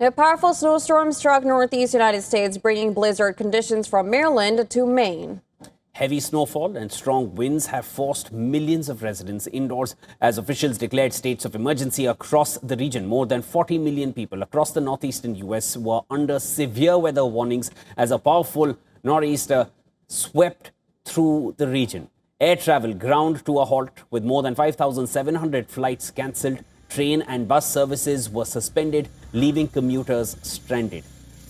A powerful snowstorm struck northeast United States, bringing blizzard conditions from Maryland to Maine. Heavy snowfall and strong winds have forced millions of residents indoors as officials declared states of emergency across the region. More than 40 million people across the northeastern U.S. were under severe weather warnings as a powerful nor'easter swept through the region. Air travel ground to a halt with more than 5,700 flights cancelled. Train and bus services were suspended, leaving commuters stranded.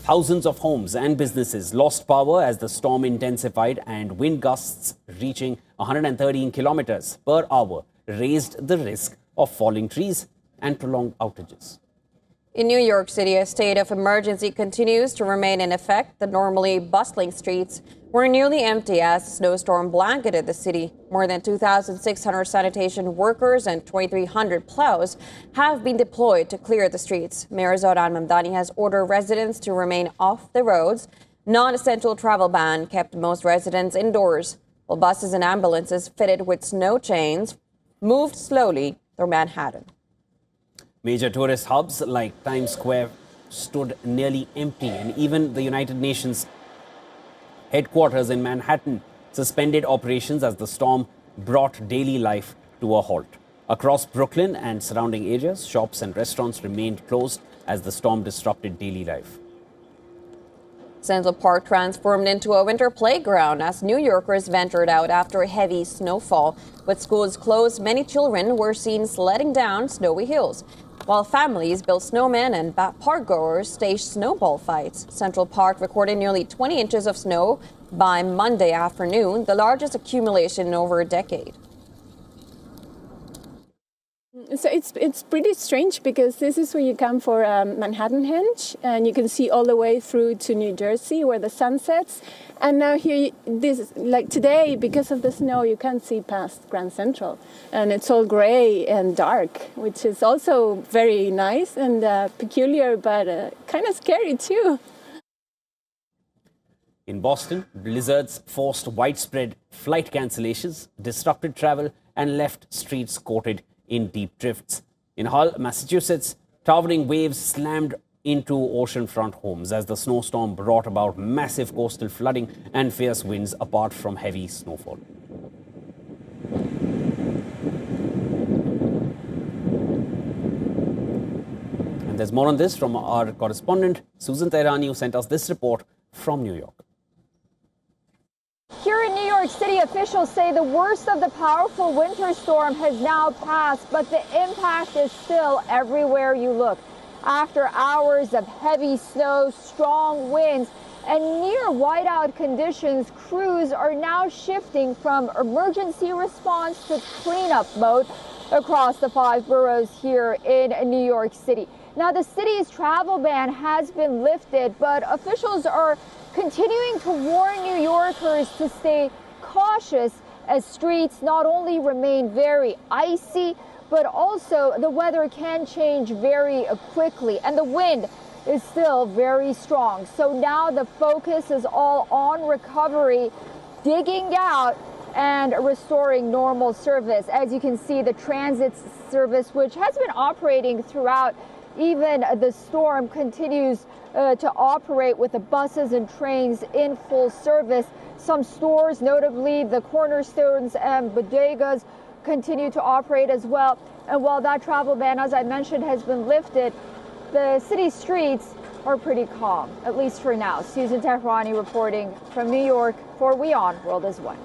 Thousands of homes and businesses lost power as the storm intensified, and wind gusts reaching 113 kilometers per hour raised the risk of falling trees and prolonged outages. In New York City, a state of emergency continues to remain in effect. The normally bustling streets were nearly empty as the snowstorm blanketed the city. More than 2,600 sanitation workers and 2,300 plows have been deployed to clear the streets. Mayor Zoran Mamdani has ordered residents to remain off the roads. Non-essential travel ban kept most residents indoors, while buses and ambulances fitted with snow chains moved slowly through Manhattan. Major tourist hubs like Times Square stood nearly empty, and even the United Nations headquarters in Manhattan suspended operations as the storm brought daily life to a halt. Across Brooklyn and surrounding areas, shops and restaurants remained closed as the storm disrupted daily life. Central Park transformed into a winter playground as New Yorkers ventured out after heavy snowfall. With schools closed, many children were seen sledding down snowy hills, while families built snowmen and park-goers staged snowball fights. Central Park recorded nearly 20 inches of snow by Monday afternoon, the largest accumulation in over a decade. So it's pretty strange because this is where you come for Manhattan Henge, and you can see all the way through to New Jersey where the sun sets. And now here, like today, because of the snow, you can't see past Grand Central, and it's all gray and dark, which is also very nice and peculiar, but kind of scary too. In Boston, blizzards forced widespread flight cancellations, disrupted travel, and left streets coated in deep drifts. In Hull, Massachusetts, towering waves slammed into oceanfront homes as the snowstorm brought about massive coastal flooding and fierce winds apart from heavy snowfall. And there's more on this from our correspondent, Susan Tehrani, who sent us this report from New York. Here in New York City, officials say the worst of the powerful winter storm has now passed, but the impact is still everywhere you look. After hours of heavy snow, strong winds, and near whiteout conditions, crews are now shifting from emergency response to cleanup mode across the 5 boroughs here in New York City. Now, the city's travel ban has been lifted, but officials are continuing to warn New Yorkers to stay cautious as streets not only remain very icy, but also the weather can change very quickly, and the wind is still very strong. So now the focus is all on recovery, digging out and restoring normal service. As you can see, the transit service, which has been operating throughout even the storm, continues to operate with the buses and trains in full service. Some stores, notably the Cornerstones and bodegas, continue to operate as well. And while that travel ban, as I mentioned, has been lifted, the city streets are pretty calm, at least for now. Susan Tehrani reporting from New York for WION World is One.